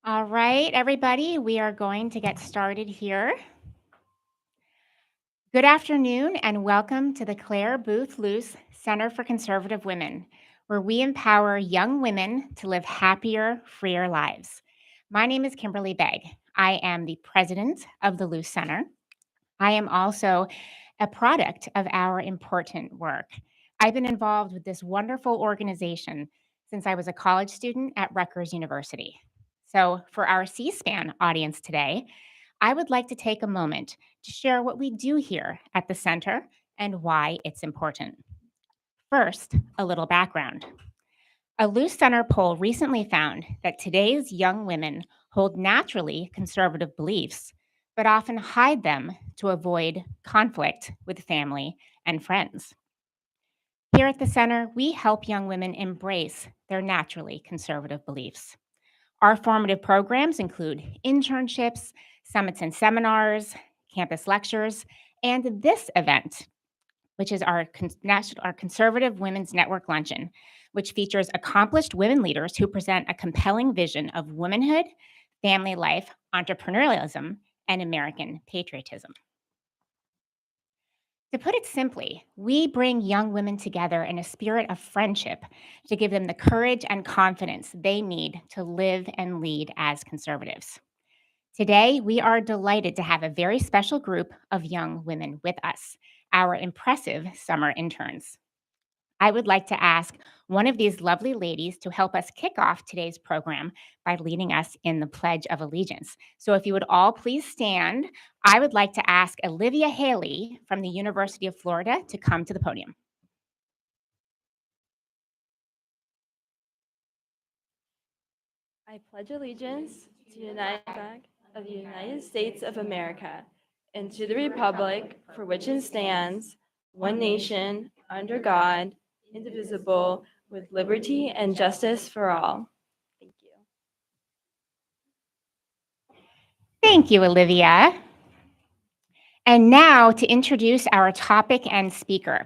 All right, everybody, we are going to get started here. Good afternoon and welcome to the Clare Boothe Luce Center for Conservative Women, where we empower young women to live happier, freer lives. My name is Kimberly Begg. I am the president of the Luce Center. I am also a product of our important work. I've been involved with this wonderful organization since I was a college student at Rutgers University. So, for our C SPAN audience today, I would like to take a moment to share what we do here at the center and why it's important. First, a little background. A Luce Center poll recently found that today's young women hold naturally conservative beliefs, but often hide them to avoid conflict with family and friends. Here at the center, we help young women embrace their naturally conservative beliefs. Our formative programs include internships, summits and seminars, campus lectures, and this event, which is our Conservative Women's Network Luncheon, which features accomplished women leaders who present a compelling vision of womanhood, family life, entrepreneurialism, and American patriotism. To put it simply, we bring young women together in a spirit of friendship to give them the courage and confidence they need to live and lead as conservatives. Today, we are delighted to have a very special group of young women with us, our impressive summer interns. I would like to ask one of these lovely ladies to help us kick off today's program by leading us in the Pledge of Allegiance. So, if you would all please stand, I would like to ask Olivia Haley from the University of Florida to come to the podium. I pledge allegiance to the United flag of the United States of America and to the republic for which it stands, one nation, under God, indivisible, with liberty and justice for all. Thank you. Thank you, Olivia. And now to introduce our topic and speaker.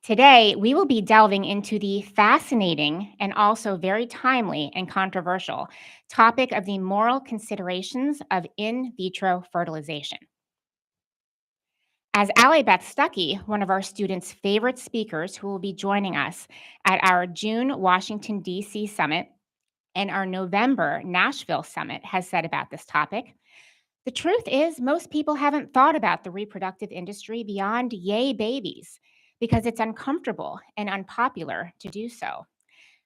Today, we will be delving into the fascinating and also very timely and controversial topic of the moral considerations of in vitro fertilization. As Allie Beth Stuckey, one of our students' favorite speakers who will be joining us at our June Washington, D.C. summit and our November Nashville summit, has said about this topic, the truth is, most people haven't thought about the reproductive industry beyond yay babies because it's uncomfortable and unpopular to do so.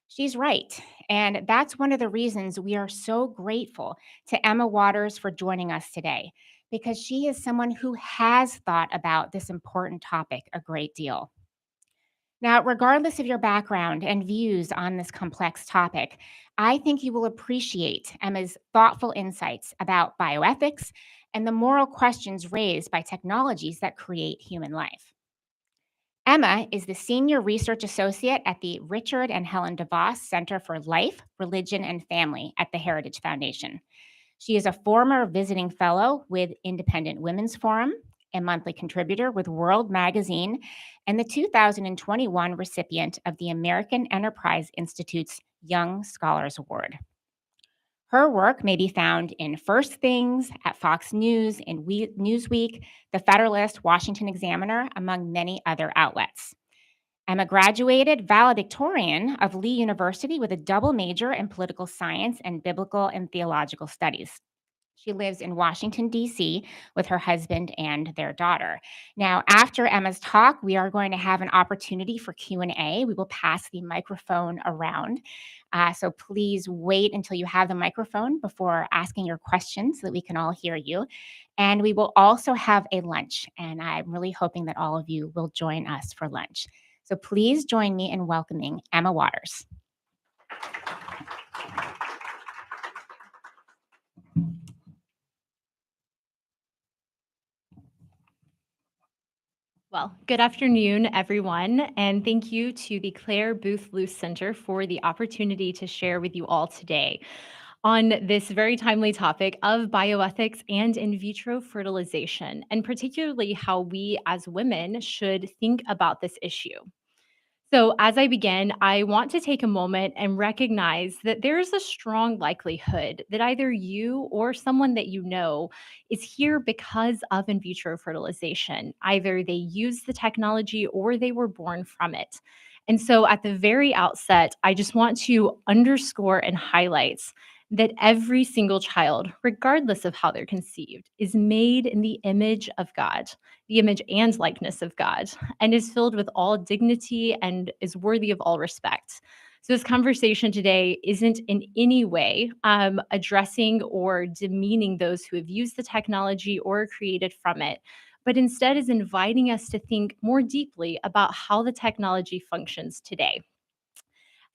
She's right. And that's one of the reasons we are so grateful to Emma Waters for joining us today, because she is someone who has thought about this important topic a great deal. Now, regardless of your background and views on this complex topic, I think you will appreciate Emma's thoughtful insights about bioethics and the moral questions raised by technologies that create human life. Emma is the Senior Research Associate at the Richard and Helen DeVos Center for Life, Religion, and Family at the Heritage Foundation. She is a former visiting fellow with Independent Women's Forum, a monthly contributor with World Magazine, and the 2021 recipient of the American Enterprise Institute's Young Scholars Award. Her work may be found in First Things, at Fox News, in Newsweek, The Federalist, Washington Examiner, among many other outlets. I'm a graduated valedictorian of Lee University with a double major in political science and biblical and theological studies. She lives in Washington, D.C. with her husband and their daughter. Now, after Emma's talk, we are going to have an opportunity for Q&A. We will pass the microphone around. So please wait until you have the microphone before asking your questions so that we can all hear you. And we will also have a lunch, and I'm really hoping that all of you will join us for lunch. So please join me in welcoming Emma Waters. Well, good afternoon, everyone, and thank you to the Clare Boothe Luce Center for the opportunity to share with you all today on this very timely topic of bioethics and in vitro fertilization, and particularly how we as women should think about this issue. So, as I begin, I want to take a moment and recognize that there is a strong likelihood that either you or someone that you know is here because of in vitro fertilization. Either they use the technology or they were born from it. And so, at the very outset, I just want to underscore and highlight that every single child, regardless of how they're conceived, is made in the image of God, the image and likeness of God, and is filled with all dignity and is worthy of all respect. So, this conversation today isn't in any way addressing or demeaning those who have used the technology or created from it, but instead is inviting us to think more deeply about how the technology functions today.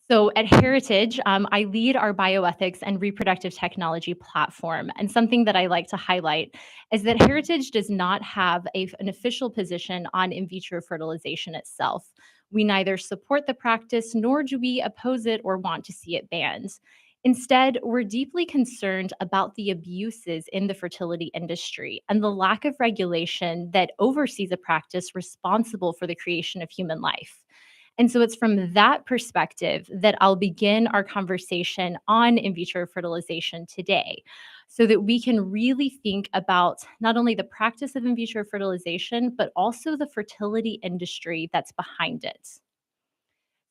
So at Heritage, I lead our bioethics and reproductive technology platform. And something that I like to highlight is that Heritage does not have an official position on in vitro fertilization itself. We neither support the practice nor do we oppose it or want to see it banned. Instead, we're deeply concerned about the abuses in the fertility industry and the lack of regulation that oversees a practice responsible for the creation of human life. And so it's from that perspective that I'll begin our conversation on in vitro fertilization today, so that we can really think about not only the practice of in vitro fertilization, but also the fertility industry that's behind it.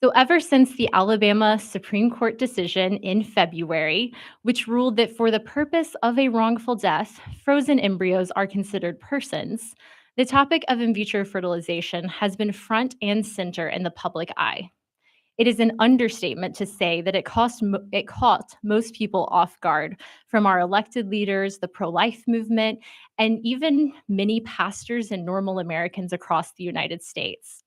So, ever since the Alabama Supreme Court decision in February, which ruled that for the purpose of a wrongful death, frozen embryos are considered persons, the topic of in vitro fertilization has been front and center in the public eye. It is an understatement to say that it caught most people off guard, from our elected leaders, the pro life movement, and even many pastors and normal Americans across the United States.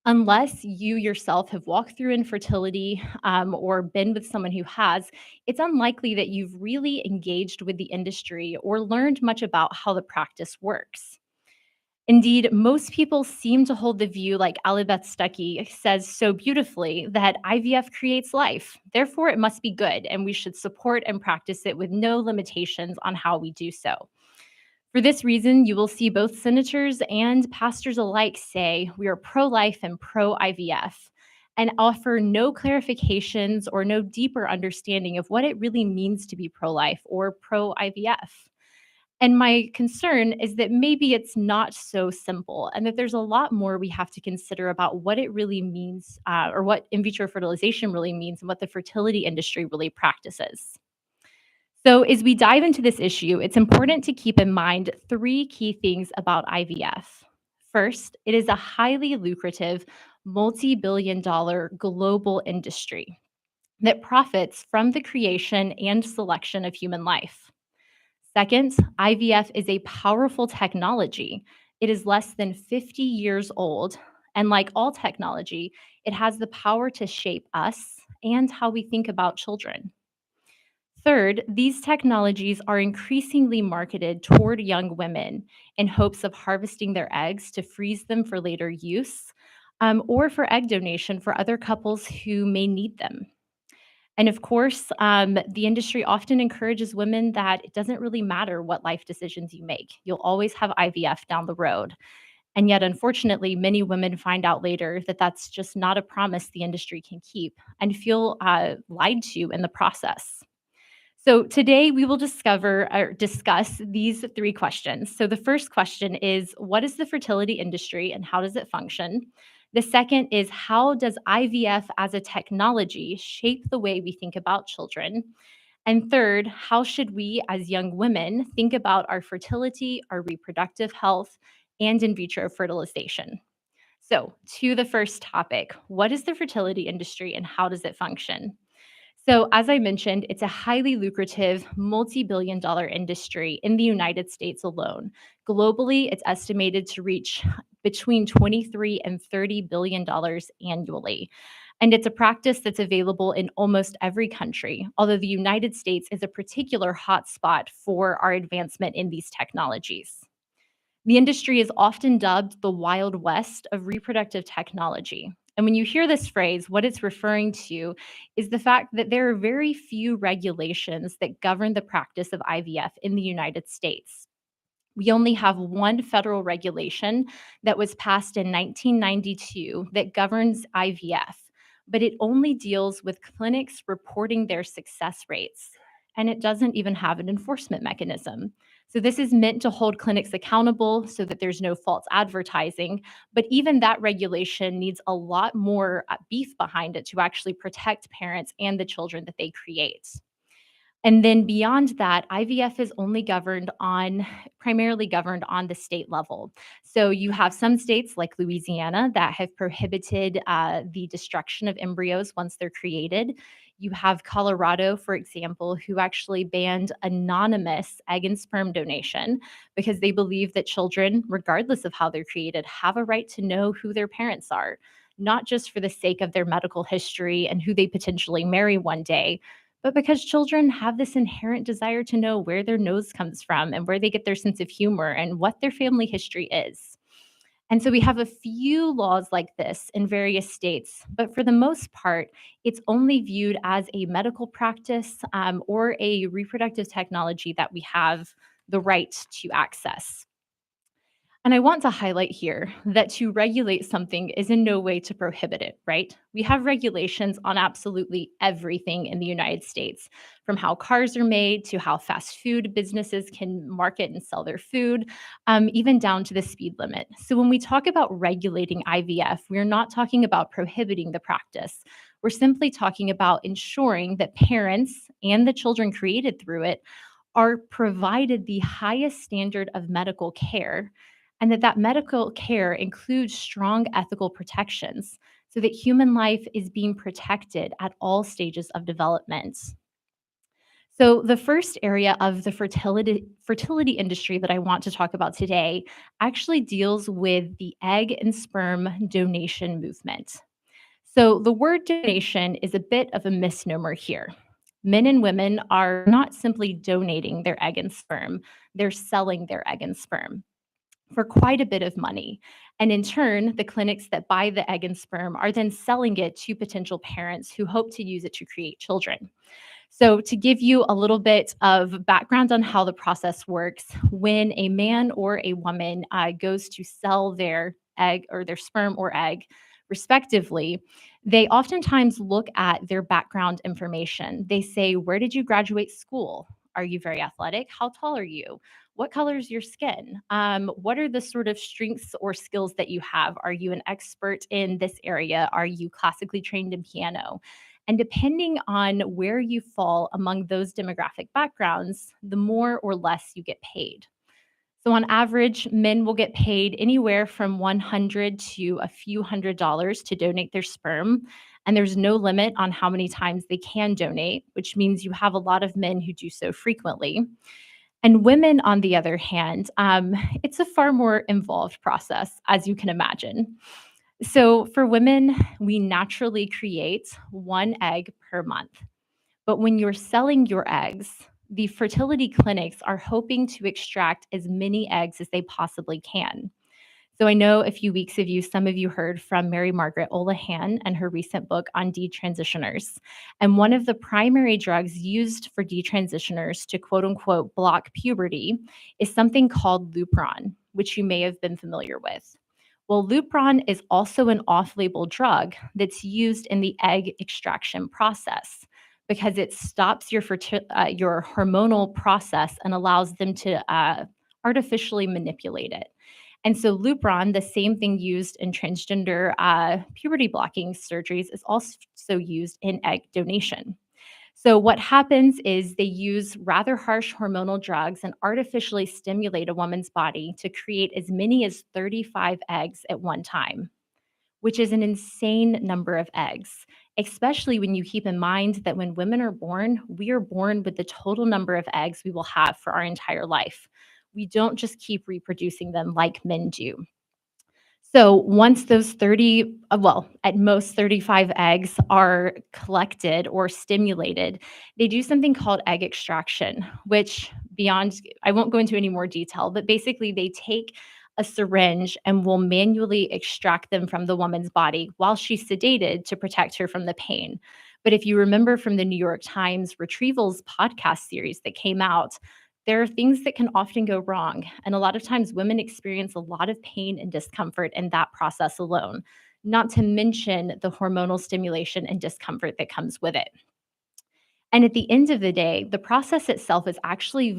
Unless you yourself have walked through infertility or been with someone who has, it's unlikely that you've really engaged with the industry or learned much about how the practice works. Indeed, most people seem to hold the view, like Alibeth Stuckey says so beautifully, that IVF creates life. Therefore, it must be good, and we should support and practice it with no limitations on how we do so. For this reason, you will see both senators and pastors alike say we are pro life and pro IVF, and offer no clarifications or no deeper understanding of what it really means to be pro life or pro IVF. And my concern is that maybe it's not so simple, and that there's a lot more we have to consider about what it really means, or what in vitro fertilization really means, and what the fertility industry really practices. So, as we dive into this issue, it's important to keep in mind three key things about IVF. First, it is a highly lucrative, multi billion dollar global industry that profits from the creation and selection of human life. Second, IVF is a powerful technology. It is less than 50 years old. And like all technology, it has the power to shape us and how we think about children. Third, these technologies are increasingly marketed toward young women in hopes of harvesting their eggs to freeze them for later use, or for egg donation for other couples who may need them. And of course, the industry often encourages women that it doesn't really matter what life decisions you make. You'll always have IVF down the road. And yet, unfortunately, many women find out later that that's just not a promise the industry can keep, and feel lied to in the process. So today we will discuss these three questions. So the first question is, what is the fertility industry and how does it function? The second is, how does IVF as a technology shape the way we think about children? And third, how should we as young women think about our fertility, our reproductive health, and in vitro fertilization? So, to the first topic, what is the fertility industry and how does it function? So, as I mentioned, it's a highly lucrative, multi billion dollar industry in the United States alone. Globally, it's estimated to reach between 23 and $30 billion annually. And it's a practice that's available in almost every country, although the United States is a particular hotspot for our advancement in these technologies. The industry is often dubbed the Wild West of reproductive technology. And when you hear this phrase, what it's referring to is the fact that there are very few regulations that govern the practice of IVF in the United States. We only have one federal regulation that was passed in 1992 that governs IVF, but it only deals with clinics reporting their success rates, and it doesn't even have an enforcement mechanism. So, this is meant to hold clinics accountable so that there's no false advertising. But even that regulation needs a lot more beef behind it to actually protect parents and the children that they create. And then beyond that, IVF is only primarily governed on the state level. So you have some states like Louisiana that have prohibited the destruction of embryos once they're created. You have Colorado, for example, who actually banned anonymous egg and sperm donation because they believe that children, regardless of how they're created, have a right to know who their parents are, not just for the sake of their medical history and who they potentially marry one day, but because children have this inherent desire to know where their nose comes from and where they get their sense of humor and what their family history is. And so we have a few laws like this in various states, but for the most part, it's only viewed as a medical practice or a reproductive technology that we have the right to access. And I want to highlight here that to regulate something is in no way to prohibit it, right? We have regulations on absolutely everything in the United States, from how cars are made to how fast food businesses can market and sell their food, even down to the speed limit. So when we talk about regulating IVF, we're not talking about prohibiting the practice. We're simply talking about ensuring that parents and the children created through it are provided the highest standard of medical care, and that medical care includes strong ethical protections so that human life is being protected at all stages of development. So, the first area of the fertility industry that I want to talk about today actually deals with the egg and sperm donation movement. So, the word donation is a bit of a misnomer here. Men and women are not simply donating their egg and sperm, they're selling their egg and sperm for quite a bit of money. And in turn, the clinics that buy the egg and sperm are then selling it to potential parents who hope to use it to create children. So, to give you a little bit of background on how the process works, when a man or a woman goes to sell their egg or their sperm or egg, respectively, they oftentimes look at their background information. They say, where did you graduate school? Are you very athletic? How tall are you? What color is your skin? What are the sort of strengths or skills that you have? Are you an expert in this area? Are you classically trained in piano? And depending on where you fall among those demographic backgrounds, the more or less you get paid. So, on average, men will get paid anywhere from $100 to a few $100s to donate their sperm. And there's no limit on how many times they can donate, which means you have a lot of men who do so frequently. And women, on the other hand, it's a far more involved process, as you can imagine. So for women, we naturally create one egg per month. But when you're selling your eggs, the fertility clinics are hoping to extract as many eggs as they possibly can. So I know a few weeks of you, some of you heard from Mary Margaret Olohan and her recent book on detransitioners. And one of the primary drugs used for detransitioners to quote unquote block puberty is something called Lupron, which you may have been familiar with. Well, Lupron is also an off label drug that's used in the egg extraction process because it stops your hormonal process and allows them to artificially manipulate it. And so Lupron, the same thing used in transgender puberty blocking surgeries, is also used in egg donation. So what happens is they use rather harsh hormonal drugs and artificially stimulate a woman's body to create as many as 35 eggs at one time, which is an insane number of eggs, especially when you keep in mind that when women are born, we are born with the total number of eggs we will have for our entire life. We don't just keep reproducing them like men do. So once those 30, at most 35 eggs are collected or stimulated, they do something called egg extraction, which I won't go into any more detail, but basically they take a syringe and will manually extract them from the woman's body while she's sedated to protect her from the pain. But if you remember from the New York Times Retrievals podcast series that came out, there are things that can often go wrong. And a lot of times women experience a lot of pain and discomfort in that process alone, not to mention the hormonal stimulation and discomfort that comes with it. And at the end of the day, the process itself is actually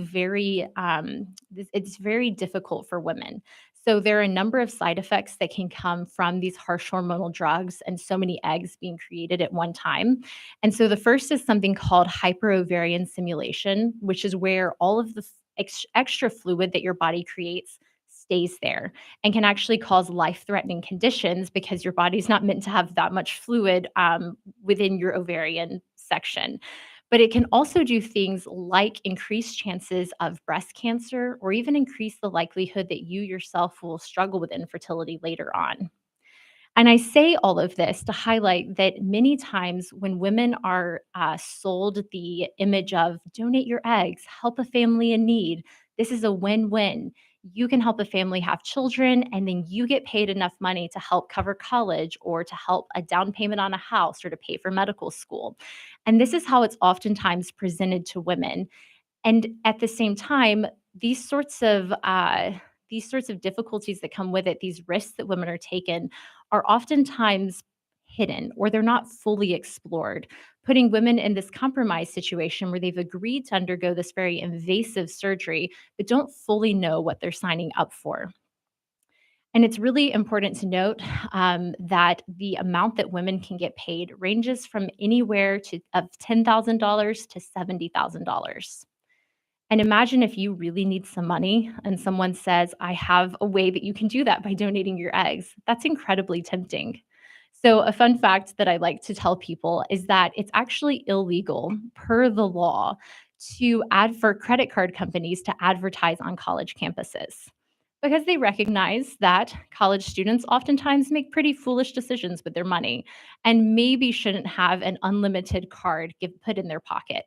it's very difficult for women. So there are a number of side effects that can come from these harsh hormonal drugs and so many eggs being created at one time. And so the first is something called hyperovarian stimulation, which is where all of the extra fluid that your body creates stays there and can actually cause life-threatening conditions because your body's not meant to have that much fluid within your ovarian section. But it can also do things like increase chances of breast cancer or even increase the likelihood that you yourself will struggle with infertility later on. And I say all of this to highlight that many times when women are sold the image of donate your eggs, help a family in need, this is a win win. You can help a family have children, and then you get paid enough money to help cover college or to help a down payment on a house or to pay for medical school. And this is how it's oftentimes presented to women. And at the same time, these sorts of these sorts of difficulties that come with it, these risks that women are taken, are oftentimes hidden or they're not fully explored, putting women in this compromised situation where they've agreed to undergo this very invasive surgery, but don't fully know what they're signing up for. And it's really important to note that the amount that women can get paid ranges from anywhere to of $10,000 to $70,000. And imagine if you really need some money and someone says, I have a way that you can do that by donating your eggs. That's incredibly tempting. So, a fun fact that I like to tell people is that it's actually illegal per the law to add for credit card companies to advertise on college campuses because they recognize that college students oftentimes make pretty foolish decisions with their money and maybe shouldn't have an unlimited card put in their pocket.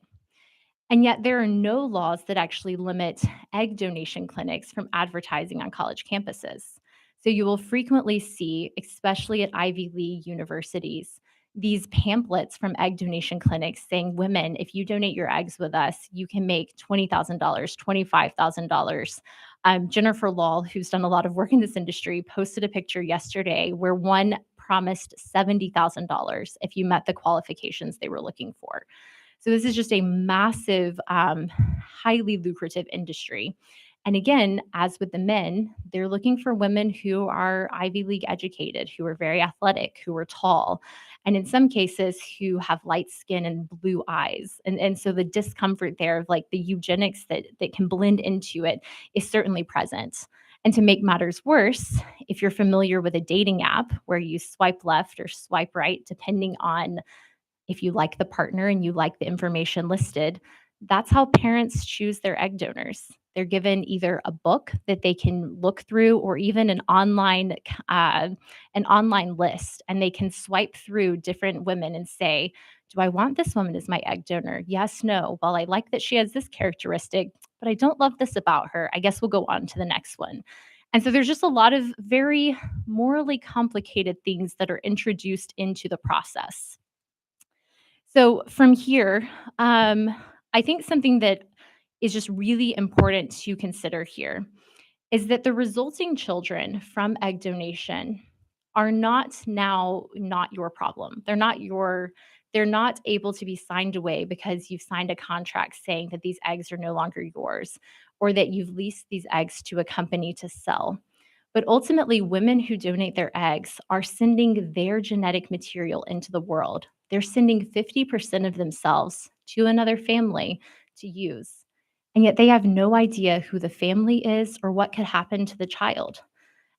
And yet, there are no laws that actually limit egg donation clinics from advertising on college campuses. So, you will frequently see, especially at Ivy League universities, these pamphlets from egg donation clinics saying, Women, if you donate your eggs with us, you can make $20,000, $25,000. Jennifer Law, who's done a lot of work in this industry, posted a picture yesterday where one promised $70,000 if you met the qualifications they were looking for. So this is just a massive, highly lucrative industry. And again, as with the men, they're looking for women who are Ivy League educated, who are very athletic, who are tall, and in some cases who have light skin and blue eyes. And so the discomfort there of like the eugenics that can blend into it is certainly present. And to make matters worse, if you're familiar with a dating app where you swipe left or swipe right, depending on if you like the partner and you like the information listed, that's how parents choose their egg donors. They're given either a book that they can look through or even an online list, and they can swipe through different women and say, "Do I want this woman as my egg donor? Yes, no. Well, I like that she has this characteristic, but I don't love this about her. I guess we'll go on to the next one." And so there's just a lot of very morally complicated things that are introduced into the process. So from here, I think something that is just really important to consider here is that the resulting children from egg donation are not your problem. They're not able to be signed away because you've signed a contract saying that these eggs are no longer yours or that you've leased these eggs to a company to sell. But ultimately, women who donate their eggs are sending their genetic material into the world. They're sending 50% of themselves to another family to use. And yet they have no idea who the family is or what could happen to the child.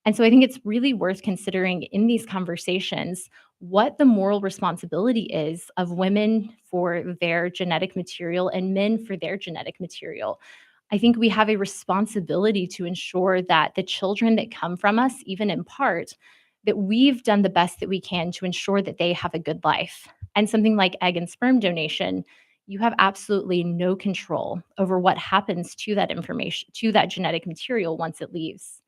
And so I think it's really worth considering in these conversations what the moral responsibility is of women for their genetic material and men for their genetic material. I think we have a responsibility to ensure that the children that come from us, even in part, that we've done the best that we can to ensure that they have a good life. And something like egg and sperm donation, you have absolutely no control over what happens to that information, to that genetic material once it leaves.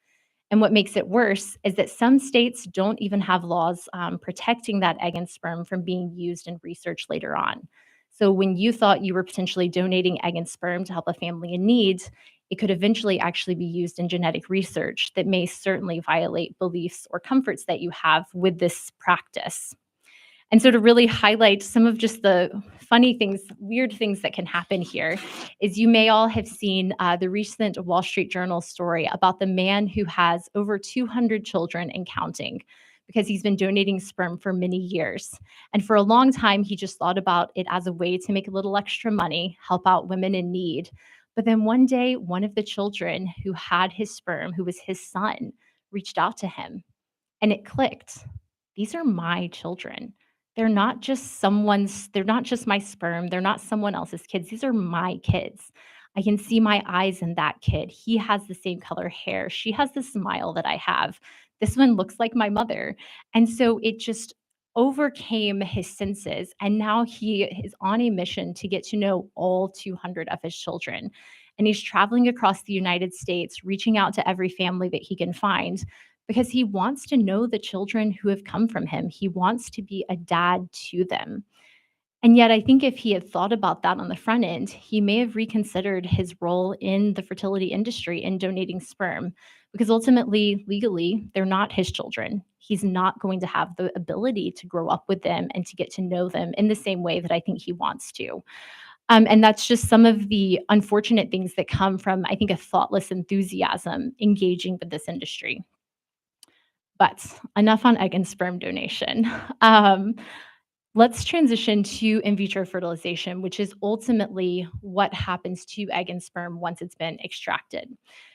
And what makes it worse is that some states don't even have laws protecting that egg and sperm from being used in research later on. So when you thought you were potentially donating egg and sperm to help a family in need, it could eventually actually be used in genetic research that may certainly violate beliefs or comforts that you have with this practice. And so to really highlight some of just the funny things, weird things that can happen here, is you may all have seen the recent Wall Street Journal story about the man who has over 200 children and counting because he's been donating sperm for many years. And for a long time, he just thought about it as a way to make a little extra money, help out women in need. But then one day, one of the children who had his sperm, who was his son, reached out to him and it clicked. These are my children. They're not just my sperm. They're not someone else's kids. These are my kids. I can see my eyes in that kid. He has the same color hair. She has the smile that I have. This one looks like my mother. And so it just overcame his senses. And now he is on a mission to get to know all 200 of his children. And he's traveling across the United States, reaching out to every family that he can find because he wants to know the children who have come from him. He wants to be a dad to them. And yet, I think if he had thought about that on the front end, he may have reconsidered his role in the fertility industry in donating sperm, because ultimately, legally, they're not his children. He's not going to have the ability to grow up with them and to get to know them in the same way that I think he wants to. And that's just some of the unfortunate things that come from, I think, a thoughtless enthusiasm engaging with this industry. But enough on egg and sperm donation. Um, let's transition to in vitro fertilization, which is ultimately what happens to egg and sperm once it's been extracted.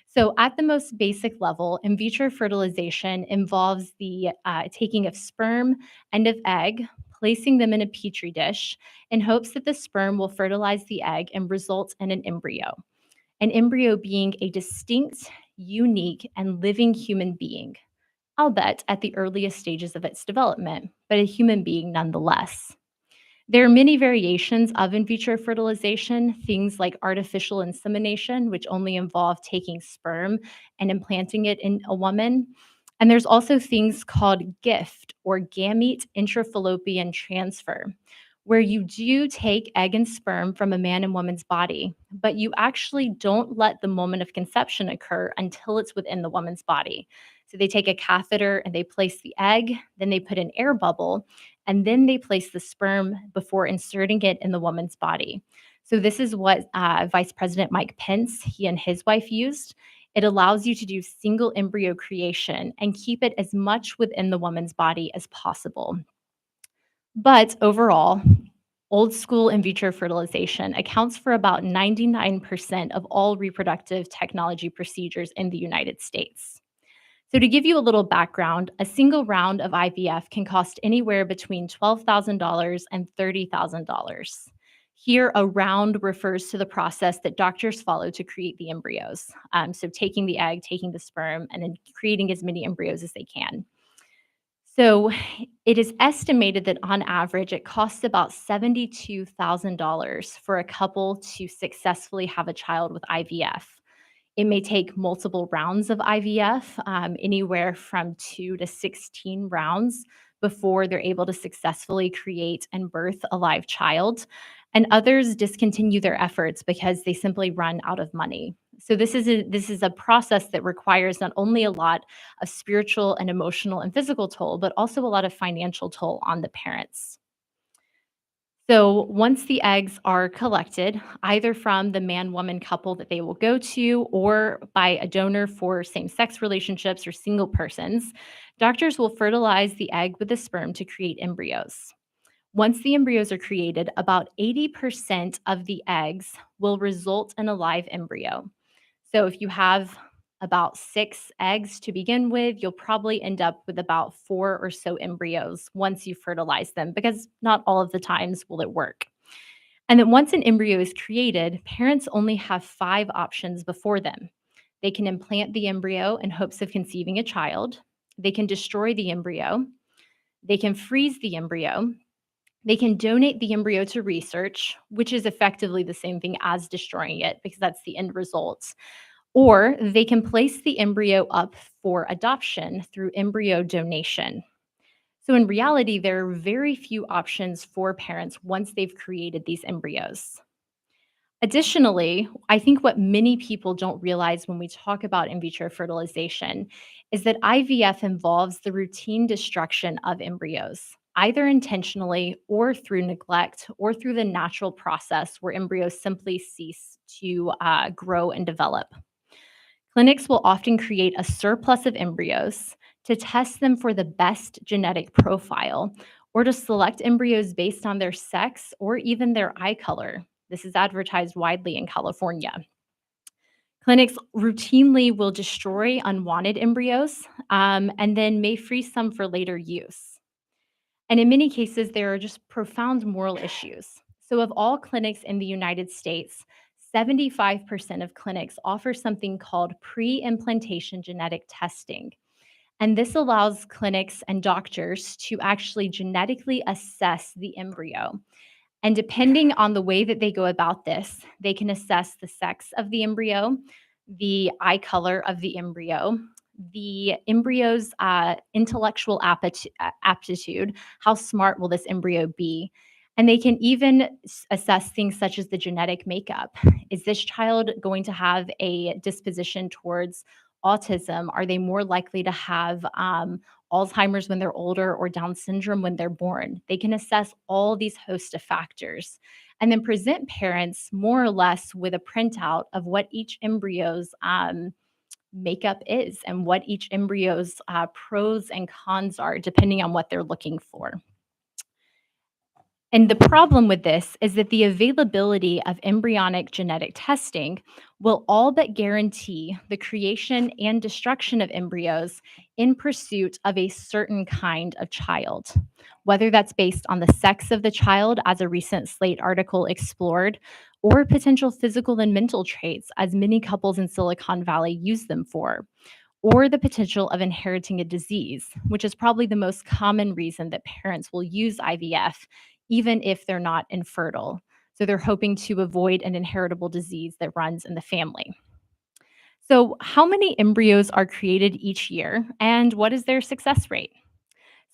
So, at the most basic level, in vitro fertilization involves the taking of sperm and of egg, placing them in a petri dish in hopes that the sperm will fertilize the egg and result in an embryo. An embryo being a distinct, unique, and living human being, albeit at the earliest stages of its development, but a human being nonetheless. There are many variations of in vitro fertilization, things like artificial insemination, which only involve taking sperm and implanting it in a woman. And there's also things called GIFT or gamete intrafallopian transfer, where you do take egg and sperm from a man and woman's body, but you actually don't let the moment of conception occur until it's within the woman's body. So they take a catheter and they place the egg, then they put an air bubble, and then they place the sperm before inserting it in the woman's body. So this is what Vice President Mike Pence, he and his wife used. It allows you to do single embryo creation and keep it as much within the woman's body as possible. But overall, old school in vitro fertilization accounts for about 99% of all reproductive technology procedures in the United States. So, to give you a little background, a single round of IVF can cost anywhere between $12,000 and $30,000. Here, a round refers to the process that doctors follow to create the embryos. So, taking the egg, taking the sperm, and then creating as many embryos as they can. So, it is estimated that on average, it costs about $72,000 for a couple to successfully have a child with IVF. It may take multiple rounds of IVF, anywhere from 2 to 16 rounds before they're able to successfully create and birth a live child. And others discontinue their efforts because they simply run out of money. So this is a process that requires not only a lot of spiritual and emotional and physical toll, but also a lot of financial toll on the parents. So once the eggs are collected, either from the man woman couple that they will go to or by a donor for same sex relationships or single persons, doctors will fertilize the egg with the sperm to create embryos. Once the embryos are created, about 80% of the eggs will result in a live embryo. So if you have about 6 eggs to begin with, you'll probably end up with about 4 or so embryos once you fertilize them, because not all of the times will it work. And then once an embryo is created, parents only have 5 options before them. They can implant the embryo in hopes of conceiving a child. They can destroy the embryo. They can freeze the embryo. They can donate the embryo to research, which is effectively the same thing as destroying it because that's the end result. Or they can place the embryo up for adoption through embryo donation. So, in reality, there are very few options for parents once they've created these embryos. Additionally, I think what many people don't realize when we talk about in vitro fertilization is that IVF involves the routine destruction of embryos, either intentionally or through neglect or through the natural process where embryos simply cease to grow and develop. Clinics will often create a surplus of embryos to test them for the best genetic profile or to select embryos based on their sex or even their eye color. This is advertised widely in California. Clinics routinely will destroy unwanted embryos and then may freeze some for later use. And in many cases, there are just profound moral issues. So, of all clinics in the United States, 75% of clinics offer something called pre implantation genetic testing. And this allows clinics and doctors to actually genetically assess the embryo. And depending on the way that they go about this, they can assess the sex of the embryo, the eye color of the embryo's intellectual aptitude, how smart will this embryo be? And they can even assess things such as the genetic makeup. Is this child going to have a disposition towards autism? Are they more likely to have Alzheimer's when they're older or Down syndrome when they're born? They can assess all these host of factors and then present parents more or less with a printout of what each embryo's makeup is and what each embryo's pros and cons are, depending on what they're looking for. And the problem with this is that the availability of embryonic genetic testing will all but guarantee the creation and destruction of embryos in pursuit of a certain kind of child, whether that's based on the sex of the child, as a recent Slate article explored, or potential physical and mental traits, as many couples in Silicon Valley use them for, or the potential of inheriting a disease, which is probably the most common reason that parents will use IVF, even if they're not infertile. So they're hoping to avoid an inheritable disease that runs in the family. So, how many embryos are created each year, and what is their success rate?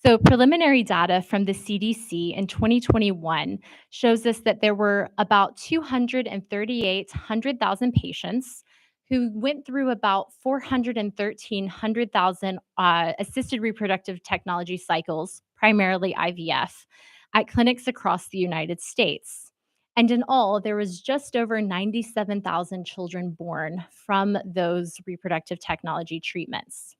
So, preliminary data from the CDC in 2021 shows us that there were about 238,000 patients who went through about 413,000 assisted reproductive technology cycles, primarily IVF, at clinics across the United States. And in all, there was just over 97,000 children born from those reproductive technology treatments.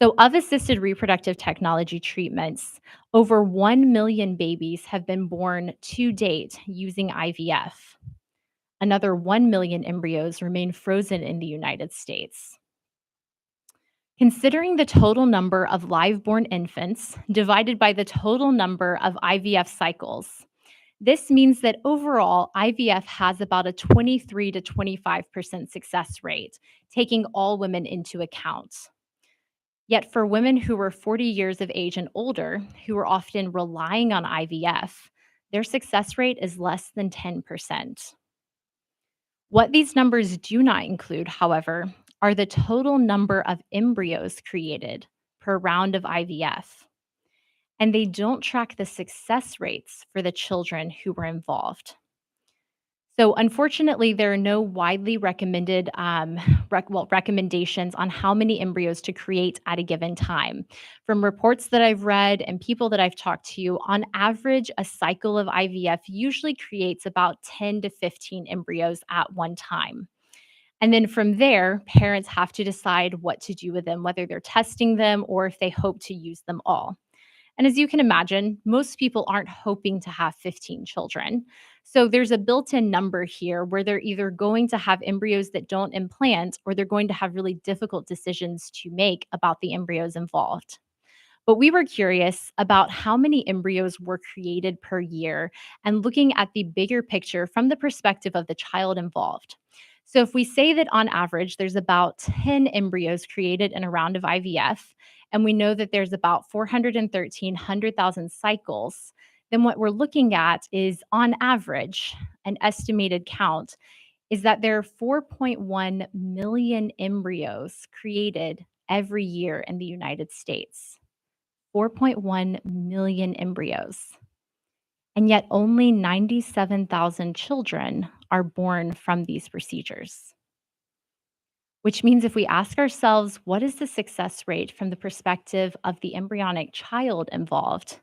So, of assisted reproductive technology treatments, over 1 million babies have been born to date using IVF. Another 1 million embryos remain frozen in the United States. Considering the total number of live born infants divided by the total number of IVF cycles, this means that overall, IVF has about a 23 to 25% success rate, taking all women into account. Yet for women who were 40 years of age and older, who are often relying on IVF, their success rate is less than 10%. What these numbers do not include, however, are the total number of embryos created per round of IVF. And they don't track the success rates for the children who were involved. So, unfortunately, there are no widely recommended recommendations on how many embryos to create at a given time. From reports that I've read and people that I've talked to, on average, a cycle of IVF usually creates about 10 to 15 embryos at one time. And then from there, parents have to decide what to do with them, whether they're testing them or if they hope to use them all. And as you can imagine, most people aren't hoping to have 15 children. So there's a built in number here where they're either going to have embryos that don't implant or they're going to have really difficult decisions to make about the embryos involved. But we were curious about how many embryos were created per year and looking at the bigger picture from the perspective of the child involved. So, if we say that on average there's about 10 embryos created in a round of IVF, and we know that there's about 413,000 cycles, then what we're looking at is on average, an estimated count is that there are 4.1 million embryos created every year in the United States. 4.1 million embryos. And yet, only 97,000 children are born from these procedures. Which means if we ask ourselves, what is the success rate from the perspective of the embryonic child involved?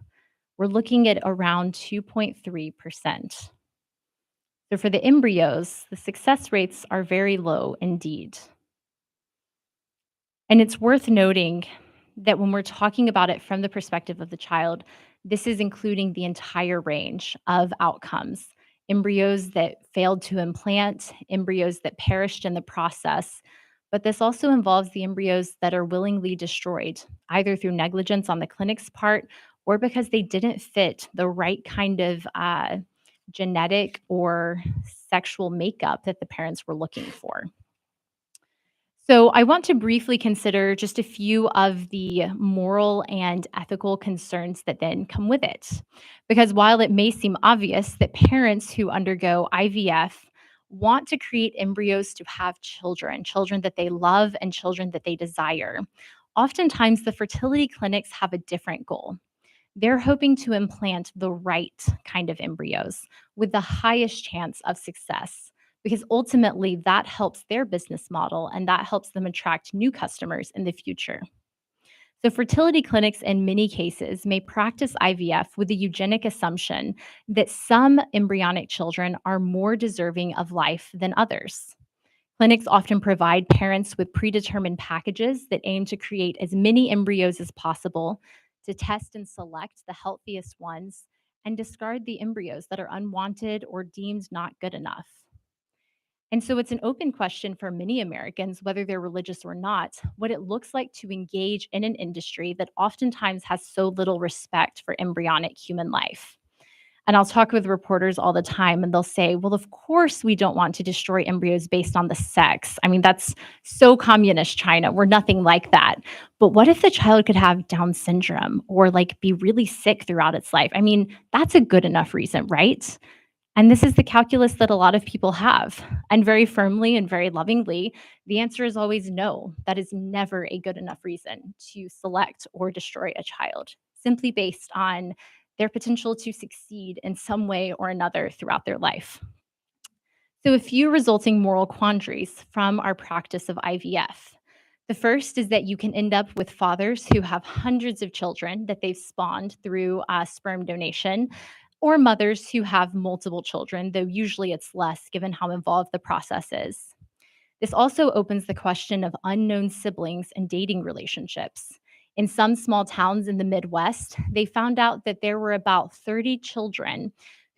We're looking at around 2.3%. So for the embryos, the success rates are very low indeed. And it's worth noting that when we're talking about it from the perspective of the child, this is including the entire range of outcomes. Embryos that failed to implant, embryos that perished in the process, but this also involves the embryos that are willingly destroyed, either through negligence on the clinic's part or because they didn't fit the right kind of genetic or sexual makeup that the parents were looking for. So, I want to briefly consider just a few of the moral and ethical concerns that then come with it. Because while it may seem obvious that parents who undergo IVF want to create embryos to have children, children that they love and children that they desire, oftentimes the fertility clinics have a different goal. They're hoping to implant the right kind of embryos with the highest chance of success because ultimately that helps their business model and that helps them attract new customers in the future. So, fertility clinics in many cases may practice IVF with the eugenic assumption that some embryonic children are more deserving of life than others. Clinics often provide parents with predetermined packages that aim to create as many embryos as possible to test and select the healthiest ones and discard the embryos that are unwanted or deemed not good enough. And so it's an open question for many Americans, whether they're religious or not, what it looks like to engage in an industry that oftentimes has so little respect for embryonic human life. And I'll talk with reporters all the time, and they'll say, well, of course, we don't want to destroy embryos based on the sex. I mean, that's so communist China. We're nothing like that. But what if the child could have Down syndrome or like be really sick throughout its life? I mean, that's a good enough reason, right? And this is the calculus that a lot of people have. And very firmly and very lovingly, the answer is always no. That is never a good enough reason to select or destroy a child, simply based on their potential to succeed in some way or another throughout their life. So, a few resulting moral quandaries from our practice of IVF. The first is that you can end up with fathers who have hundreds of children that they've spawned through sperm donation, or mothers who have multiple children, though usually it's less given how involved the process is. This also opens the question of unknown siblings and dating relationships. In some small towns in the Midwest, they found out that there were about 30 children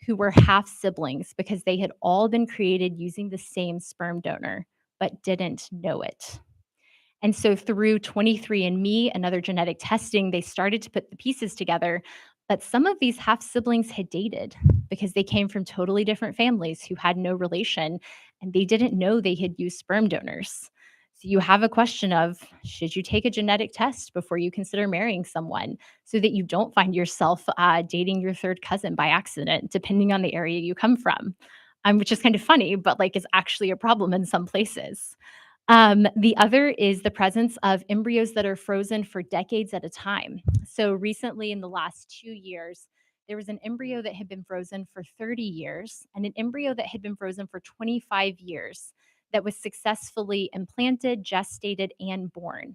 who were half siblings because they had all been created using the same sperm donor, but didn't know it. And so through 23andMe and other genetic testing, they started to put the pieces together. But some of these half siblings had dated because they came from totally different families who had no relation and they didn't know they had used sperm donors. So you have a question of should you take a genetic test before you consider marrying someone so that you don't find yourself dating your third cousin by accident, depending on the area you come from, which is kind of funny, but like is actually a problem in some places. The other is the presence of embryos that are frozen for decades at a time. So recently, in the last 2 years, there was an embryo that had been frozen for 30 years and an embryo that had been frozen for 25 years that was successfully implanted, gestated, and born.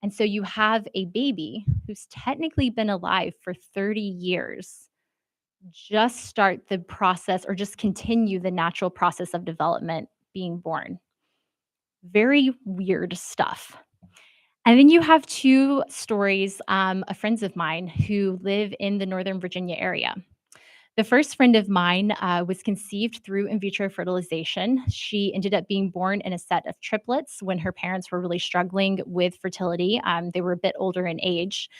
And so you have a baby who's technically been alive for 30 years just start the process or just continue the natural process of development being born. Very weird stuff. And then you have two stories of friends of mine who live in the Northern Virginia area. The first friend of mine was conceived through in vitro fertilization. She ended up being born in a set of triplets when her parents were really struggling with fertility. They were a bit older in age.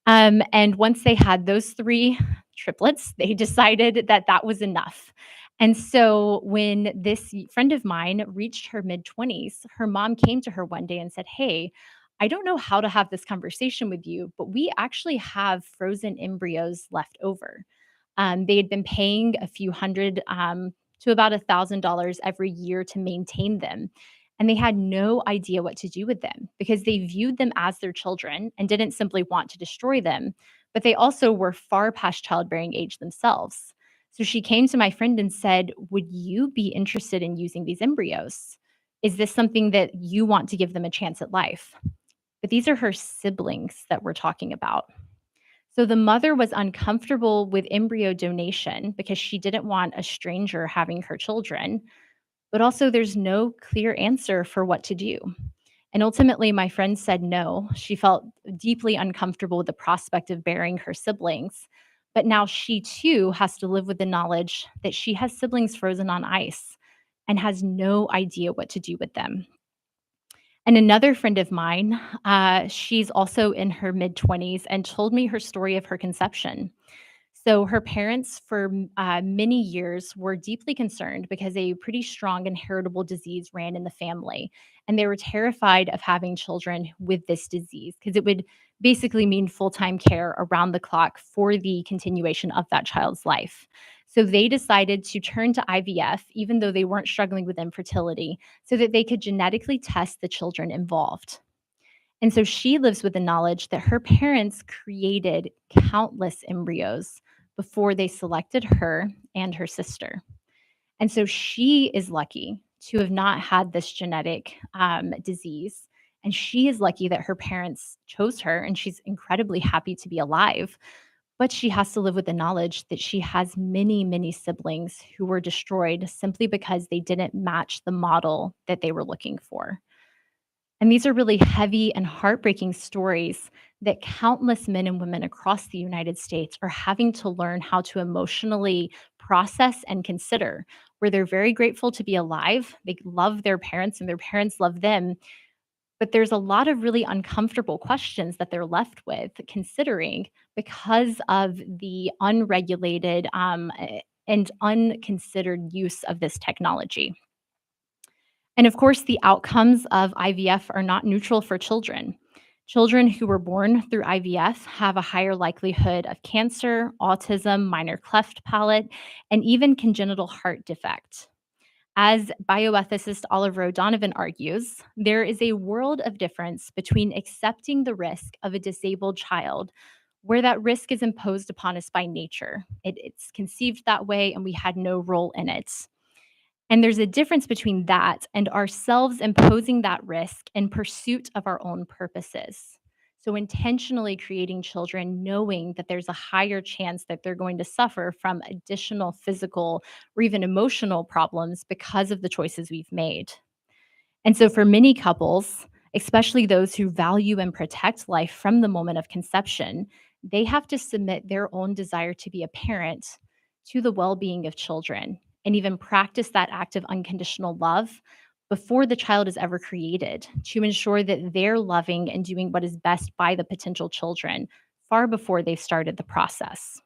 And once they had those three triplets, they decided that that was enough. And so when this friend of mine reached her mid 20s, her mom came to her one day and said, hey, I don't know how to have this conversation with you, but we actually have frozen embryos left over. They had been paying a few hundred to about $1,000 every year to maintain them. and they had no idea what to do with them because they viewed them as their children and didn't simply want to destroy them, but they also were far past childbearing age themselves. So she came to my friend and said, "Would you be interested in using these embryos? Is this something that you want to give them a chance at life?" But these are her siblings that we're talking about. So the mother was uncomfortable with embryo donation because she didn't want a stranger having her children, but also there's no clear answer for what to do. And ultimately, my friend said no. She felt deeply uncomfortable with the prospect of burying her siblings. But now she too has to live with the knowledge that she has siblings frozen on ice and has no idea what to do with them. And another friend of mine, she's also in her mid 20s and told me her story of her conception. So her parents, for many years, were deeply concerned because a pretty strong inheritable disease ran in the family, and they were terrified of having children with this disease because it would basically mean full-time care around the clock for the continuation of that child's life. So they decided to turn to IVF, even though they weren't struggling with infertility, so that they could genetically test the children involved. And so she lives with the knowledge that her parents created countless embryos before they selected her and her sister. And so she is lucky to have not had this genetic disease. And she is lucky that her parents chose her, and she's incredibly happy to be alive. But she has to live with the knowledge that she has many, many siblings who were destroyed simply because they didn't match the model that they were looking for. And these are really heavy and heartbreaking stories that countless men and women across the United States are having to learn how to emotionally process and consider, where they're very grateful to be alive. They love their parents and their parents love them. But there's a lot of really uncomfortable questions that they're left with considering because of the unregulated and unconsidered use of this technology. And of course, the outcomes of IVF are not neutral for children. Children who were born through IVF have a higher likelihood of cancer, autism, minor cleft palate, and even congenital heart defect. As bioethicist Oliver O'Donovan argues, there is a world of difference between accepting the risk of a disabled child, where that risk is imposed upon us by nature. It's conceived that way, and we had no role in it. And there's a difference between that and ourselves imposing that risk in pursuit of our own purposes. So, intentionally creating children, knowing that there's a higher chance that they're going to suffer from additional physical or even emotional problems because of the choices we've made. And so, for many couples, especially those who value and protect life from the moment of conception, they have to submit their own desire to be a parent to the well being of children and even practice that act of unconditional love before the child is ever created to ensure that they're loving and doing what is best by the potential children far before they've started the process.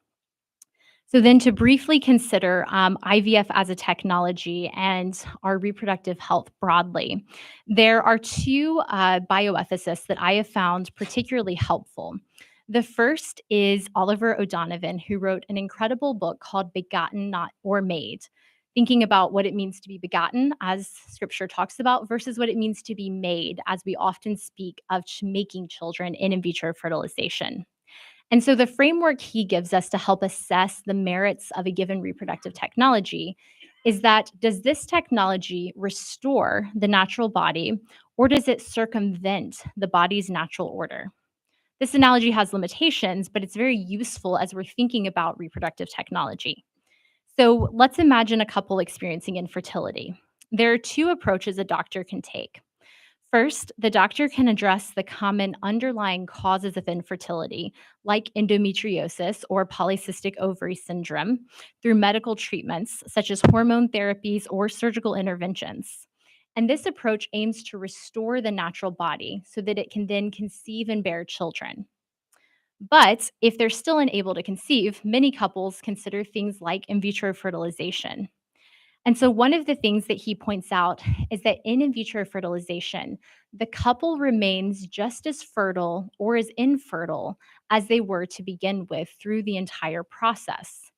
So, then to briefly consider IVF as a technology and our reproductive health broadly, there are two bioethicists that I have found particularly helpful. The first is Oliver O'Donovan, who wrote an incredible book called Begotten Not or Made, thinking about what it means to be begotten, as scripture talks about, versus what it means to be made, as we often speak of making children in vitro fertilization. And so the framework he gives us to help assess the merits of a given reproductive technology is that, does this technology restore the natural body, or does it circumvent the body's natural order? This analogy has limitations, but it's very useful as we're thinking about reproductive technology. So let's imagine a couple experiencing infertility. There are two approaches a doctor can take. First, the doctor can address the common underlying causes of infertility, like endometriosis or polycystic ovary syndrome, through medical treatments such as hormone therapies or surgical interventions. And this approach aims to restore the natural body so that it can then conceive and bear children. But if they're still unable to conceive, many couples consider things like in vitro fertilization. And so, one of the things that he points out is that in vitro fertilization, the couple remains just as fertile or as infertile as they were to begin with through the entire process.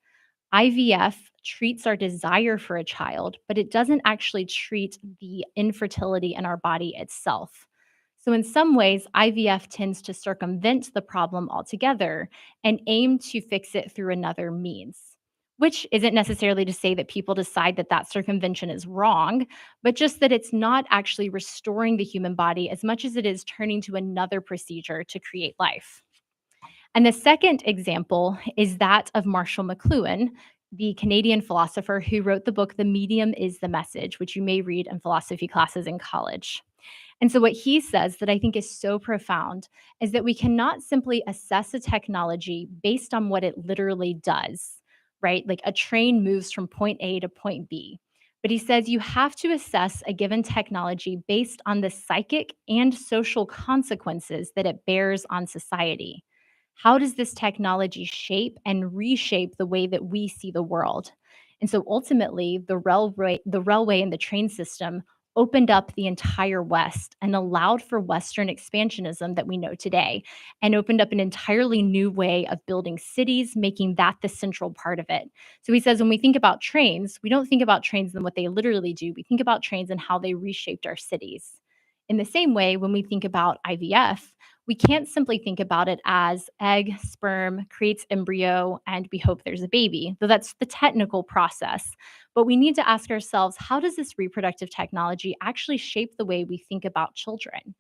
IVF treats our desire for a child, but it doesn't actually treat the infertility in our body itself. So, in some ways, IVF tends to circumvent the problem altogether and aim to fix it through another means, which isn't necessarily to say that people decide that that circumvention is wrong, but just that it's not actually restoring the human body as much as it is turning to another procedure to create life. And the second example is that of Marshall McLuhan, the Canadian philosopher who wrote the book The Medium is the Message, which you may read in philosophy classes in college. And so, what he says that I think is so profound is that we cannot simply assess a technology based on what it literally does, right? Like a train moves from point A to point B. But he says you have to assess a given technology based on the psychic and social consequences that it bears on society. How does this technology shape and reshape the way that we see the world? And so ultimately, the railway and the train system opened up the entire West and allowed for Western expansionism that we know today, and opened up an entirely new way of building cities, making that the central part of it. So he says when we think about trains, we don't think about trains and what they literally do. We think about trains and how they reshaped our cities. In the same way, when we think about IVF, we can't simply think about it as egg, sperm, creates embryo, and we hope there's a baby, though that's the technical process. But we need to ask ourselves, how does this reproductive technology actually shape the way we think about children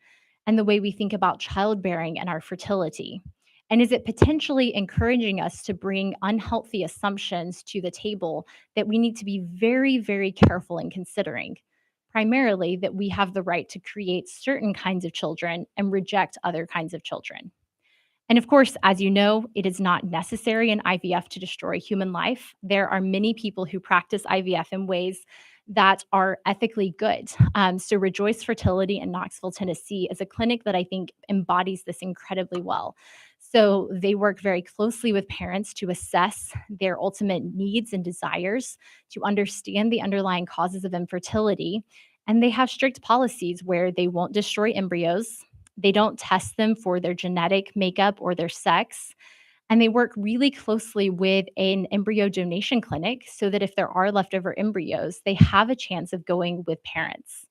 and the way we think about childbearing and our fertility? And is it potentially encouraging us to bring unhealthy assumptions to the table that we need to be very, very careful in considering? Primarily, that we have the right to create certain kinds of children and reject other kinds of children. And of course, as you know, it is not necessary in IVF to destroy human life. There are many people who practice IVF in ways that are ethically good. So, Rejoice Fertility in Knoxville, Tennessee is a clinic that I think embodies this incredibly well. So, they work very closely with parents to assess their ultimate needs and desires, to understand the underlying causes of infertility. And they have strict policies where they won't destroy embryos, they don't test them for their genetic makeup or their sex. And they work really closely with an embryo donation clinic so that if there are leftover embryos, they have a chance of going with parents.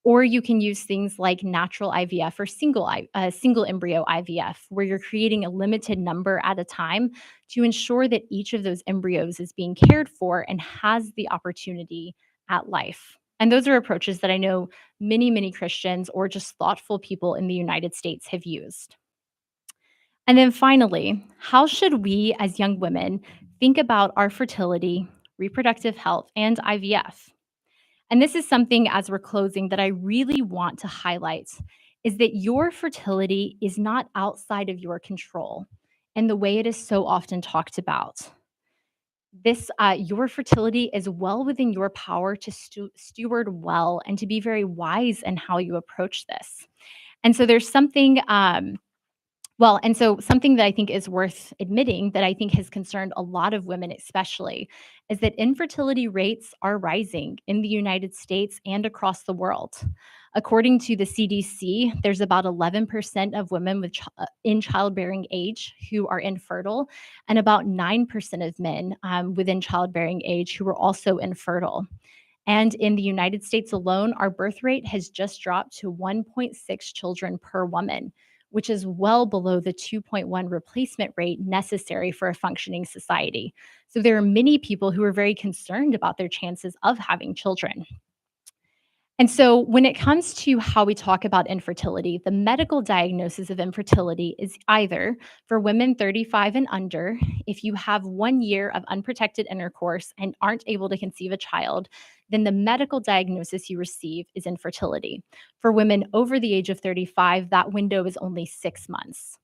Or you can use things like natural IVF or single embryo IVF, where you're creating a limited number at a time to ensure that each of those embryos is being cared for and has the opportunity at life. And those are approaches that I know many, many Christians or just thoughtful people in the United States have used. And then finally, how should we as young women think about our fertility, reproductive health, and IVF? And this is something as we're closing that I really want to highlight is that your fertility is not outside of your control and the way it is so often talked about. Your fertility is well within your power to steward well and to be very wise in how you approach this. And so there's something and so something that I think is worth admitting that I think has concerned a lot of women, especially, is that infertility rates are rising in the United States and across the world. According to the CDC, there's about 11% of women in childbearing age who are infertile, and about 9% of men within childbearing age who are also infertile. And in the United States alone, our birth rate has just dropped to 1.6 children per woman, which is well below the 2.1 replacement rate necessary for a functioning society. So there are many people who are very concerned about their chances of having children. And so, when it comes to how we talk about infertility, the medical diagnosis of infertility is either for women 35 and under, if you have 1 year of unprotected intercourse and aren't able to conceive a child, then the medical diagnosis you receive is infertility. For women over the age of 35, that window is only 6 months.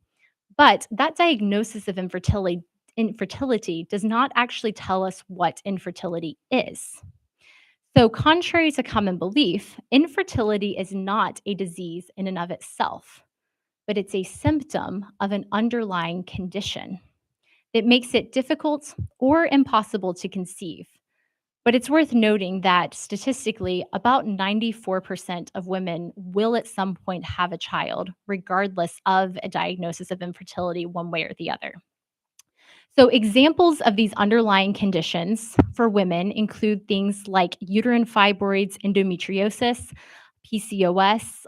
But that diagnosis of infertility does not actually tell us what infertility is. So, contrary to common belief, infertility is not a disease in and of itself, but it's a symptom of an underlying condition. It makes it difficult or impossible to conceive. But it's worth noting that statistically, about 94% of women will at some point have a child, regardless of a diagnosis of infertility, one way or the other. So, examples of these underlying conditions for women include things like uterine fibroids, endometriosis, PCOS,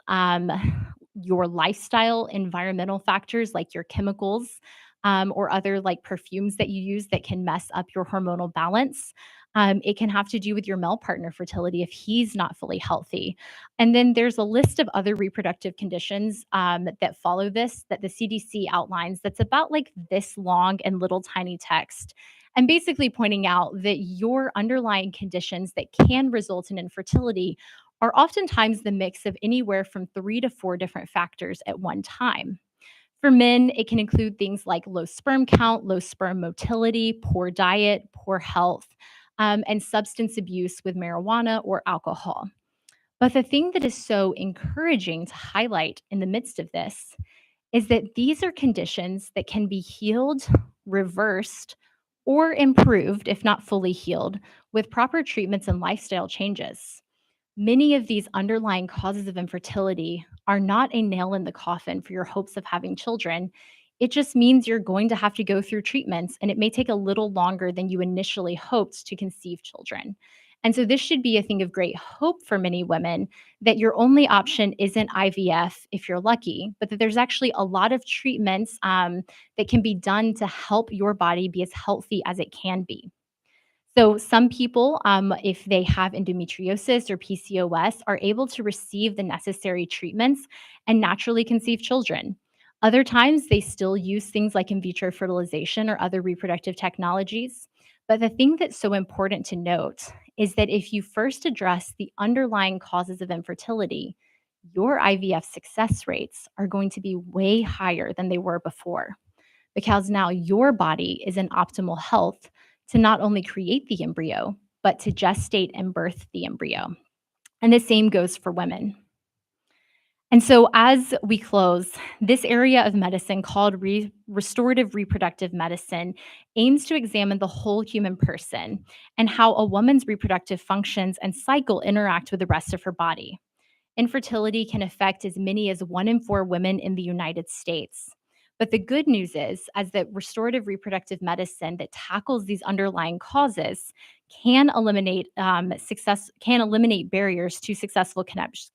your lifestyle, environmental factors like your chemicals, or other like perfumes that you use that can mess up your hormonal balance. It can have to do with your male partner fertility if he's not fully healthy. And then there's a list of other reproductive conditions that follow this that the CDC outlines that's about like this long and little tiny text. And basically pointing out that your underlying conditions that can result in infertility are oftentimes the mix of anywhere from 3 to 4 different factors at one time. For men, it can include things like low sperm count, low sperm motility, poor diet, poor health, and substance abuse with marijuana or alcohol. But the thing that is so encouraging to highlight in the midst of this is that these are conditions that can be healed, reversed, or improved, if not fully healed, with proper treatments and lifestyle changes. Many of these underlying causes of infertility are not a nail in the coffin for your hopes of having children. It just means you're going to have to go through treatments, and it may take a little longer than you initially hoped to conceive children. And so, this should be a thing of great hope for many women that your only option isn't IVF if you're lucky, but that there's actually a lot of treatments that can be done to help your body be as healthy as it can be. So, some people, if they have endometriosis or PCOS, are able to receive the necessary treatments and naturally conceive children. Other times, they still use things like in vitro fertilization or other reproductive technologies. But the thing that's so important to note is that if you first address the underlying causes of infertility, your IVF success rates are going to be way higher than they were before because now your body is in optimal health to not only create the embryo, but to gestate and birth the embryo. And the same goes for women. And so, as we close, this area of medicine called restorative reproductive medicine aims to examine the whole human person and how a woman's reproductive functions and cycle interact with the rest of her body. Infertility can affect as many as 1 in 4 women in the United States. But the good news is, as that restorative reproductive medicine that tackles these underlying causes can eliminate barriers to successful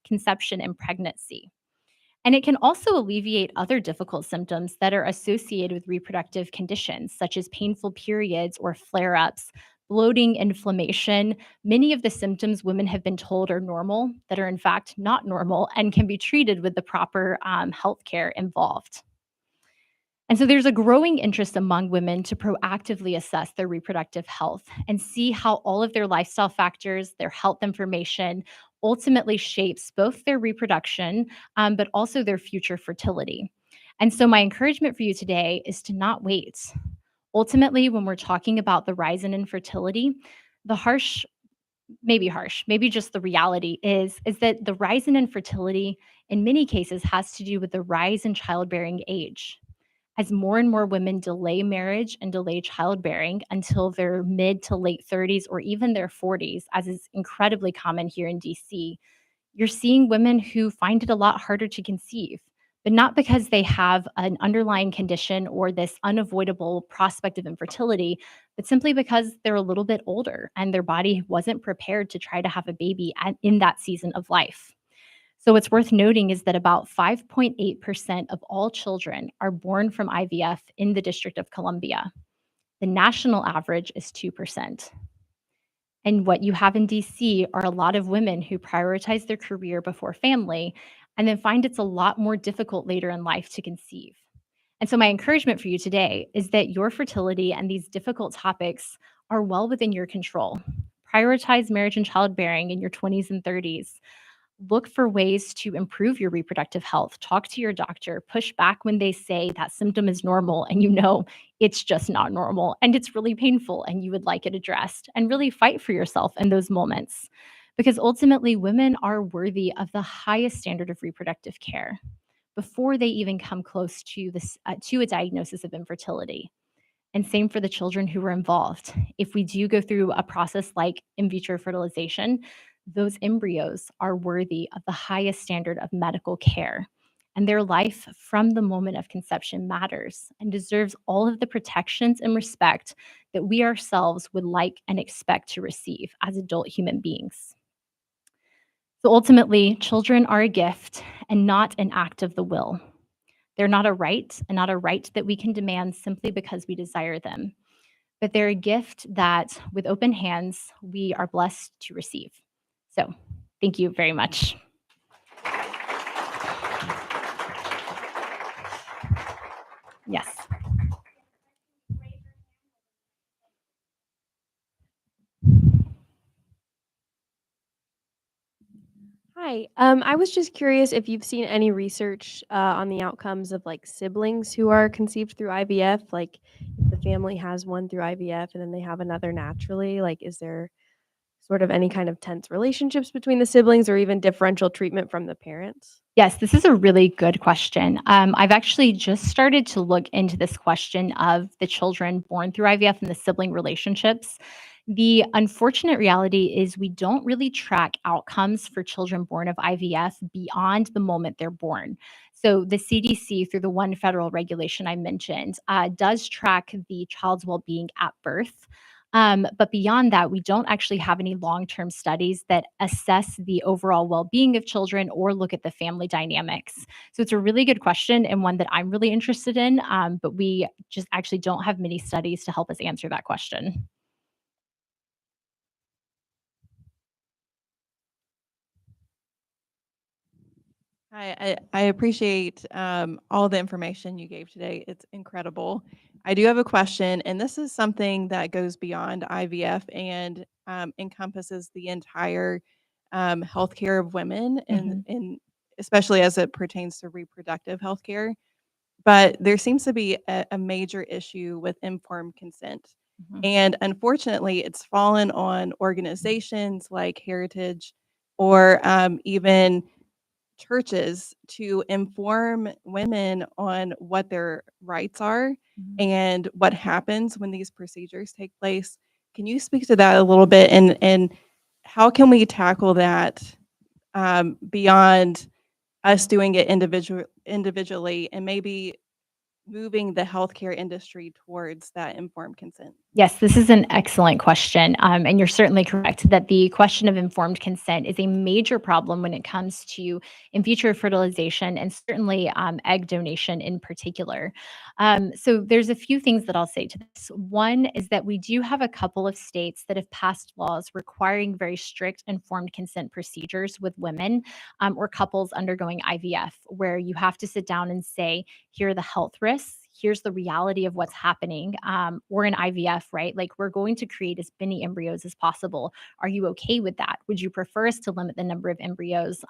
conception and pregnancy. And it can also alleviate other difficult symptoms that are associated with reproductive conditions, such as painful periods or flare ups, bloating, inflammation. Many of the symptoms women have been told are normal, that are in fact not normal, and can be treated with the proper health care involved. And so there's a growing interest among women to proactively assess their reproductive health and see how all of their lifestyle factors, their health information, ultimately shapes both their reproduction, but also their future fertility. And so, my encouragement for you today is to not wait. Ultimately, when we're talking about the rise in infertility, the harsh, maybe just the reality is that the rise in infertility in many cases has to do with the rise in childbearing age as more and more women delay marriage and delay childbearing until their mid to late 30s or even their 40s, as is incredibly common here in DC, you're seeing women who find it a lot harder to conceive, but not because they have an underlying condition or this unavoidable prospect of infertility, but simply because they're a little bit older and their body wasn't prepared to try to have a baby in that season of life. So, what's worth noting is that about 5.8% of all children are born from IVF in the District of Columbia. The national average is 2%. And what you have in DC are a lot of women who prioritize their career before family and then find it's a lot more difficult later in life to conceive. And so, my encouragement for you today is that your fertility and these difficult topics are well within your control. Prioritize marriage and childbearing in your 20s and 30s. Look for ways to improve your reproductive health. Talk to your doctor. Push back when they say that symptom is normal and you know it's just not normal and it's really painful and you would like it addressed. And really fight for yourself in those moments because ultimately women are worthy of the highest standard of reproductive care before they even come close to this to a diagnosis of infertility. And same for the children who were involved. If we do go through a process like in vitro fertilization, those embryos are worthy of the highest standard of medical care. and their life from the moment of conception matters and deserves all of the protections and respect that we ourselves would like and expect to receive as adult human beings. So ultimately, children are a gift and not an act of the will. They're not a right and not a right that we can demand simply because we desire them, but they're a gift that, with open hands, we are blessed to receive. So, thank you very much. Yes. Hi. I was just curious if you've seen any research on the outcomes of like siblings who are conceived through IVF. Like, if the family has one through IVF and then they have another naturally, like, is there sort of any kind of tense relationships between the siblings or even differential treatment from the parents? Yes, this is a really good question. I've actually just started to look into this question of the children born through IVF and the sibling relationships. The unfortunate reality is we don't really track outcomes for children born of IVF beyond the moment they're born. So the CDC, through the one federal regulation I mentioned, does track the child's well-being at birth. But beyond that, we don't actually have any long term studies that assess the overall well being of children or look at the family dynamics. So it's a really good question and one that I'm really interested in, but we just actually don't have many studies to help us answer that question. I appreciate all the information you gave today. It's incredible. I do have a question, and this is something that goes beyond IVF and encompasses the entire healthcare of women, Mhm. and especially as it pertains to reproductive healthcare. But there seems to be a major issue with informed consent. Mhm. And unfortunately, it's fallen on organizations like Heritage or even churches to inform women on what their rights are Mhm. and what happens when these procedures take place. Can you speak to that a little bit, and how can we tackle that beyond us doing it individually and maybe moving the healthcare industry towards that informed consent? Yes, this is an excellent question. And you're certainly correct that the question of informed consent is a major problem when it comes to in vitro fertilization and certainly egg donation in particular. So, there's a few things that I'll say to this. One is that we do have a couple of states that have passed laws requiring very strict informed consent procedures with women or couples undergoing IVF, where you have to sit down and say, here are the health risks. Here's the reality of what's happening. Or in IVF, right? Like, we're going to create as many embryos as possible. Are you okay with that? Would you prefer us to limit the number of embryos?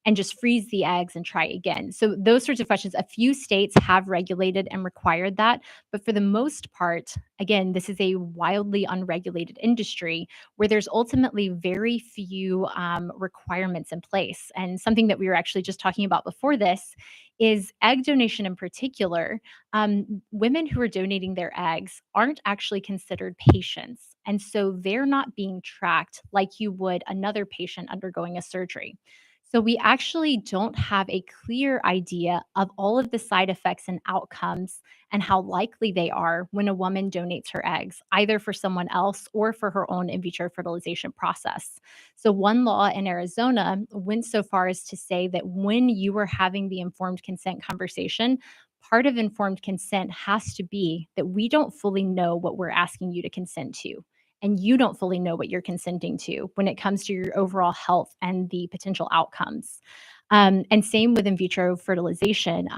And just freeze the eggs and try again. So, those sorts of questions, a few states have regulated and required that. But for the most part, again, this is a wildly unregulated industry where there's ultimately very few requirements in place. And something that we were actually just talking about before this is egg donation in particular. Women who are donating their eggs aren't actually considered patients. And so they're not being tracked like you would another patient undergoing a surgery. So we actually don't have a clear idea of all of the side effects and outcomes and how likely they are when a woman donates her eggs, either for someone else or for her own in vitro fertilization process. So, one law in Arizona went so far as to say that when you are having the informed consent conversation, part of informed consent has to be that we don't fully know what we're asking you to consent to. And you don't fully know what you're consenting to when it comes to your overall health and the potential outcomes. And same with in vitro fertilization.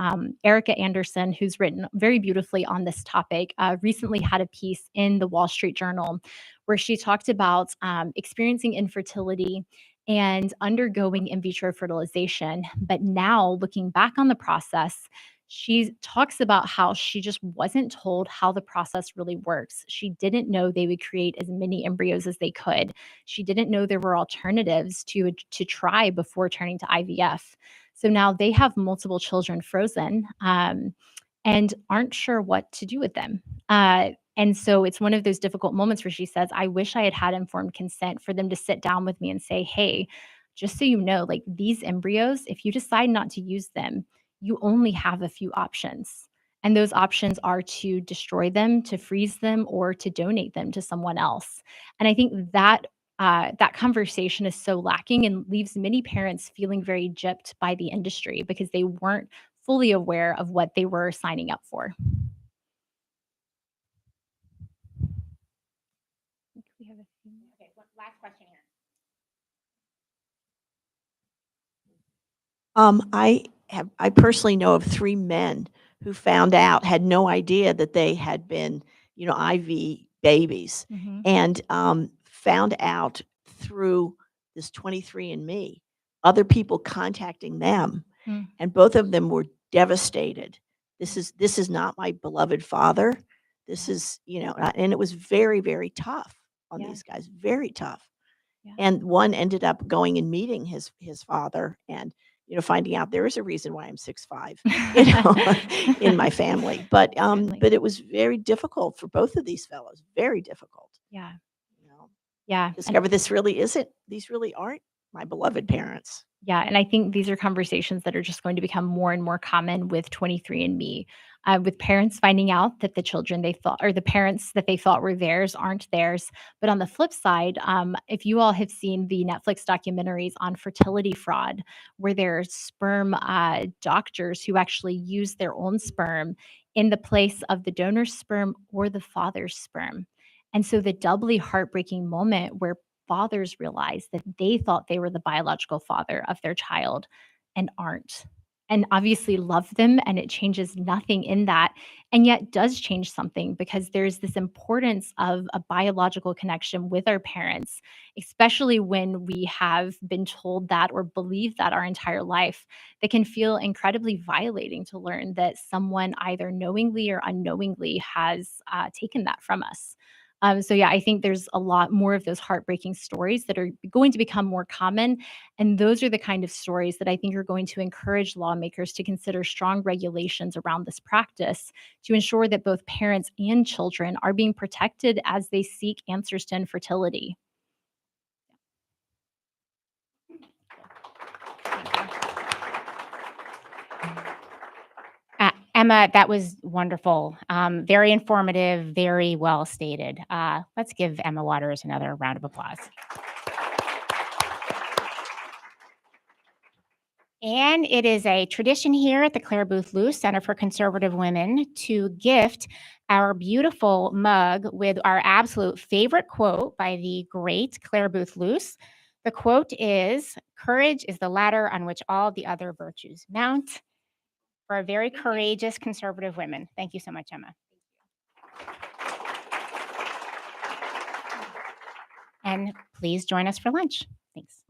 Erica Anderson, who's written very beautifully on this topic, recently had a piece in the Wall Street Journal where she talked about experiencing infertility and undergoing in vitro fertilization. But now, looking back on the process, she talks about how she just wasn't told how the process really works. She didn't know they would create as many embryos as they could. She didn't know there were alternatives to try before turning to IVF. So now they have multiple children frozen and aren't sure what to do with them. And so it's one of those difficult moments where she says, I wish I had had informed consent for them to sit down with me and say, hey, just so you know, like these embryos, if you decide not to use them, you only have a few options. And those options are to destroy them, to freeze them, or to donate them to someone else. And I think that that conversation is so lacking and leaves many parents feeling very gypped by the industry because they weren't fully aware of what they were signing up for. We have a few more. Okay, last question here. I personally know of 3 men who found out, had no idea that they had been, IV babies, Mhm. and, found out through this 23andMe, other people contacting them, Mm. and both of them were devastated. This is not my beloved father. This Yeah. is, and it was very, very tough on Yeah. these guys, very tough. Yeah. And one ended up going and meeting his father and, finding out there is a reason why I'm 6'5", in my family. Certainly. But it was very difficult for both of these fellows, very difficult, Yeah. you know, Yeah. discover these really aren't my beloved parents. Yeah, and I think these are conversations that are just going to become more and more common with 23andMe, with parents finding out that the children they thought or the parents that they thought were theirs aren't theirs. But on the flip side, if you all have seen the Netflix documentaries on fertility fraud, where there's sperm doctors who actually use their own sperm in the place of the donor's sperm or the father's sperm. And so the doubly heartbreaking moment where fathers realize that they thought they were the biological father of their child and aren't. And obviously love them, and it changes nothing in that, and yet does change something because there's this importance of a biological connection with our parents, especially when we have been told that or believe that our entire life. That can feel incredibly violating to learn that someone either knowingly or unknowingly has taken that from us. So yeah, I think there's a lot more of those heartbreaking stories that are going to become more common. And those are the kind of stories that I think are going to encourage lawmakers to consider strong regulations around this practice to ensure that both parents and children are being protected as they seek answers to infertility. Emma, that was wonderful. Very informative, very well stated. Let's give Emma Waters another round of applause. And it is a tradition here at the Clare Boothe Luce Center for Conservative Women to gift our beautiful mug with our absolute favorite quote by the great Clare Boothe Luce. The quote is, "Courage is the ladder on which all the other virtues mount." For a very courageous conservative women. Thank you so much, Emma. And please join us for lunch. Thanks.